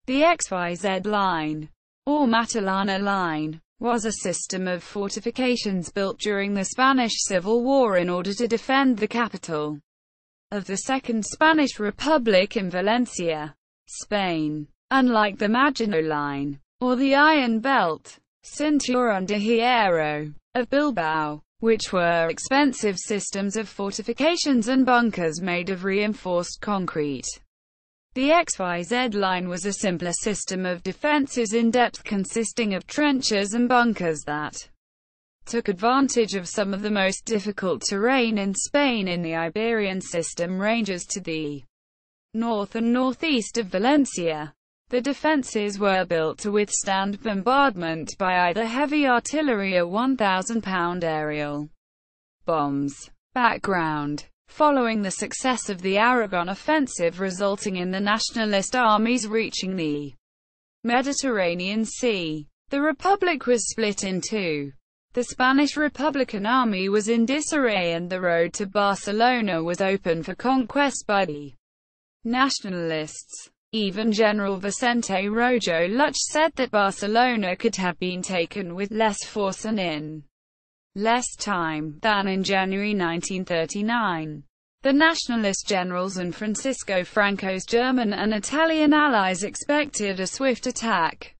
The XYZ Line, or Matallana Line, was a system of fortifications built during the Spanish Civil War in order to defend the capital of the Second Spanish Republic in Valencia, Spain. Unlike the Maginot Line, or the Iron Belt, Cinturón de Hierro, of Bilbao, which were expensive systems of fortifications and bunkers made of reinforced concrete. The XYZ Line was a simpler system of defenses in depth consisting of trenches and bunkers that took advantage of some of the most difficult terrain in Spain. In the Iberian System ranges to the north and northeast of Valencia. The defenses were built to withstand bombardment by either heavy artillery or 1,000-pound aerial bombs. Background: following the success of the Aragon offensive resulting in the nationalist armies reaching the Mediterranean Sea, the Republic was split in two. The Spanish Republican army was in disarray and the road to Barcelona was open for conquest by the nationalists. Even General Vicente Rojo Luch said that Barcelona could have been taken with less force and in less time than in January 1939. The nationalist generals and Francisco Franco's German and Italian allies expected a swift attack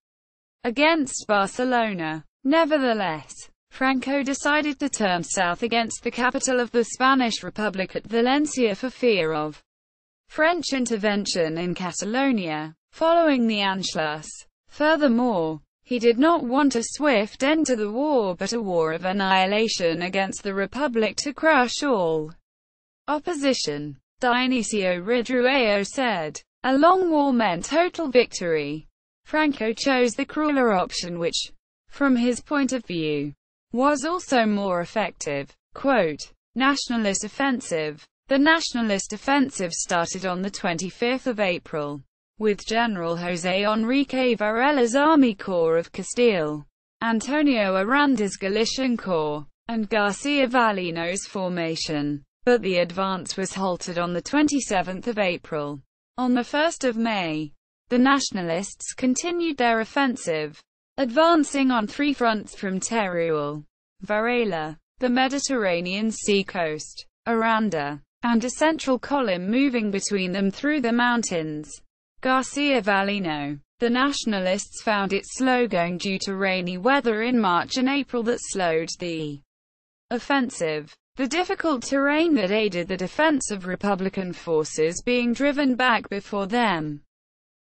against Barcelona. Nevertheless, Franco decided to turn south against the capital of the Spanish Republic at Valencia for fear of French intervention in Catalonia, following the Anschluss. Furthermore, he did not want a swift end to the war but a war of annihilation against the Republic to crush all opposition. Dionisio Ridruejo said, "A long war meant total victory." Franco chose the crueler option which, from his point of view, was also more effective. Quote, Nationalist offensive. The nationalist offensive started on 25 April, with General José Enrique Varela's Army Corps of Castile, Antonio Aranda's Galician Corps, and García Valino's formation, but the advance was halted on 27 April. On 1 May, the nationalists continued their offensive, advancing on three fronts from Teruel, Varela, the Mediterranean Sea coast, Aranda, and a central column moving between them through the mountains. García Valino. The nationalists found it slow going due to rainy weather in March and April that slowed the offensive. The difficult terrain that aided the defense of Republican forces being driven back before them,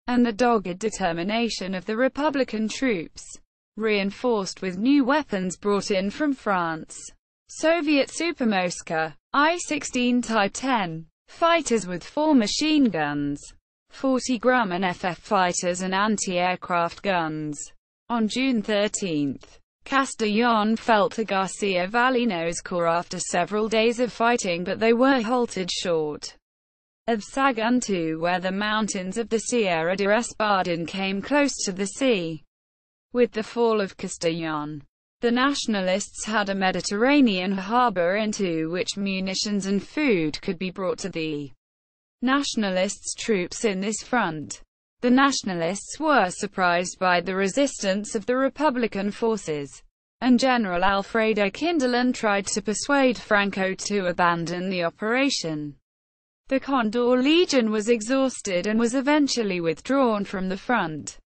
and the dogged determination of the Republican troops, reinforced with new weapons brought in from France. Soviet Supermoska, I-16 Type 10, fighters with 4 machine guns, 40 Grumman FF fighters and anti-aircraft guns. On June 13, Castellón fell to García Valino's corps after several days of fighting, but they were halted short of Sagunto, where the mountains of the Sierra de Espadon came close to the sea. With the fall of Castellón, the nationalists had a Mediterranean harbor into which munitions and food could be brought to the nationalists' troops in this front. The nationalists were surprised by the resistance of the Republican forces, and General Alfredo Kindelán tried to persuade Franco to abandon the operation. The Condor Legion was exhausted and was eventually withdrawn from the front.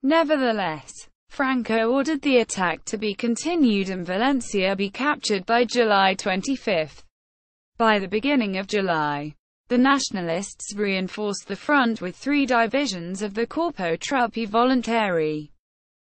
Nevertheless, Franco ordered the attack to be continued and Valencia be captured by July 25. By the beginning of July, the nationalists reinforced the front with 3 divisions of the Corpo Truppe Volontarie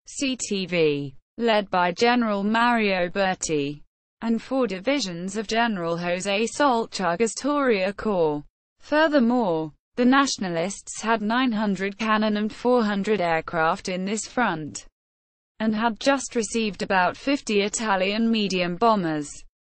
(CTV), led by General Mario Berti, and 4 divisions of General José Solchaga's Toria Corps. Furthermore, the nationalists had 900 cannon and 400 aircraft in this front, and had just received about 50 Italian medium bombers,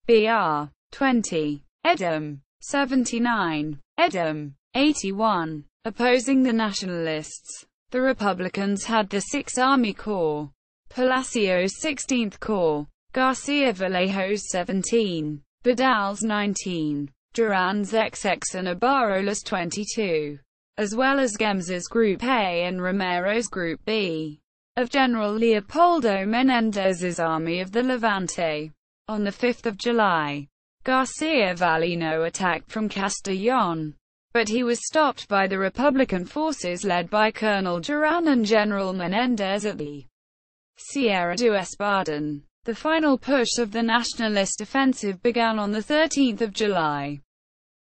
BR-20, Edam 79, Edam 81, opposing the nationalists. The Republicans had the 6th Army Corps, Palacios' 16th Corps, García Vallejo's 17, Vidal's 19, Duran's XX and Ibarrola's 22. as well as Gems's Group A and Romero's Group B, of General Leopoldo Menendez's Army of the Levante. On 5 July, Garcia Vallino attacked from Castellón, but he was stopped by the Republican forces led by Colonel Duran and General Menendez at the Sierra do Espadon. The final push of the nationalist offensive began on 13 July.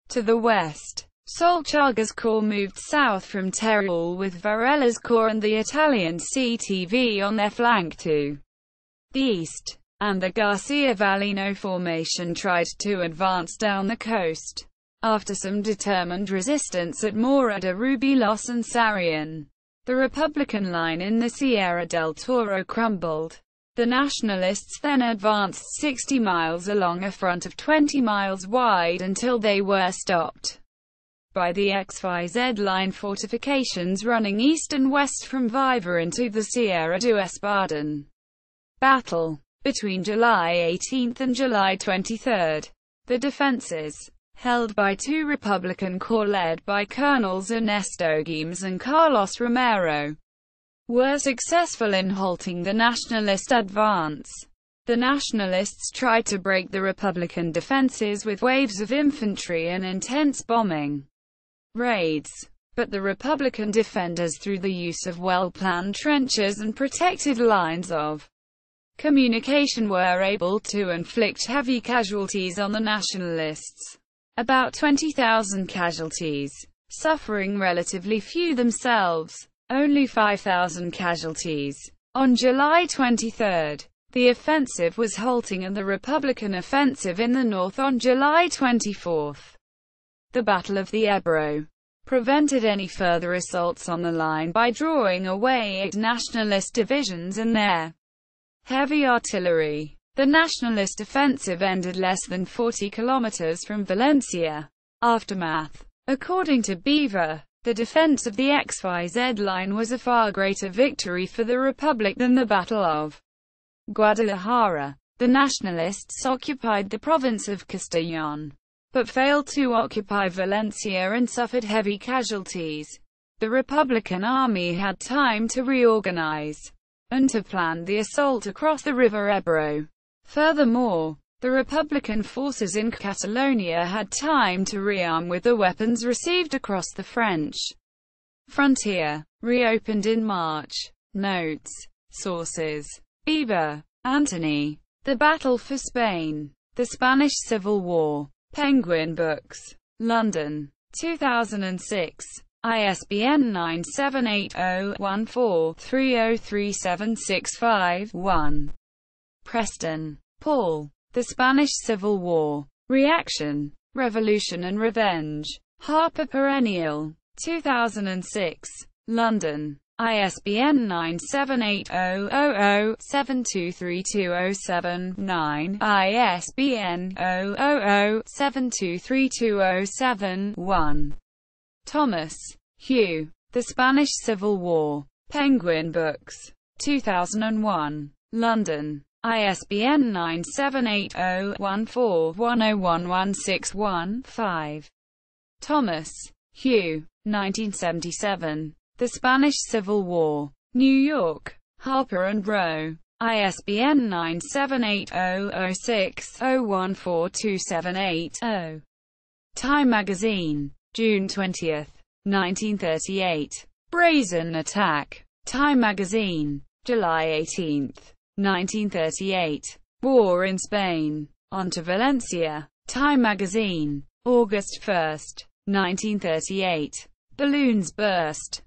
To the west, Solchaga's corps moved south from Teruel with Varella's corps and the Italian CTV on their flank to the east, and the Garcia Vallino formation tried to advance down the coast. After some determined resistance at Mora de Rubilos and Sarrion, the Republican line in the Sierra del Toro crumbled. The Nationalists then advanced 60 miles along a front of 20 miles wide until they were stopped by the XYZ Line fortifications running east and west from Viva into the Sierra do Espadon. Battle between July 18 and July 23. The defenses, held by two Republican corps led by Colonels Ernesto Guimes and Carlos Romero, were successful in halting the Nationalist advance. The Nationalists tried to break the Republican defenses with waves of infantry and intense bombing raids, but the Republican defenders, through the use of well-planned trenches and protected lines of communication, were able to inflict heavy casualties on the Nationalists. About 20,000 casualties, suffering relatively few themselves. Only 5,000 casualties. On July 23, the offensive was halting and the Republican offensive in the north on July 24. The Battle of the Ebro prevented any further assaults on the line by drawing away 8 Nationalist divisions and their heavy artillery. The Nationalist offensive ended less than 40 kilometers from Valencia. Aftermath. According to Beaver, the defense of the XYZ line was a far greater victory for the Republic than the Battle of Guadalajara. The Nationalists occupied the province of Castellón, but failed to occupy Valencia and suffered heavy casualties. The Republican army had time to reorganize and to plan the assault across the river Ebro. Furthermore, the Republican forces in Catalonia had time to rearm with the weapons received across the French frontier. Reopened in March. Notes. Sources. Beaver, Anthony. The Battle for Spain. The Spanish Civil War. Penguin Books. London. 2006. ISBN 978-0-14-303765-1. Preston, Paul. The Spanish Civil War. Reaction, Revolution and Revenge. Harper Perennial. 2006. London. ISBN 978-000-723207-9, ISBN 000-723207-1. Thomas, Hugh. The Spanish Civil War. Penguin Books. 2001. London. ISBN 978-0-14-101161-5. Thomas, Hugh. 1977. The Spanish Civil War. New York. Harper and Row. ISBN 978-0-06-014278-0. Time Magazine. June 20, 1938. Brazen Attack. Time Magazine. July 18, 1938. War in Spain. On to Valencia. Time Magazine. August 1, 1938. Balloons burst.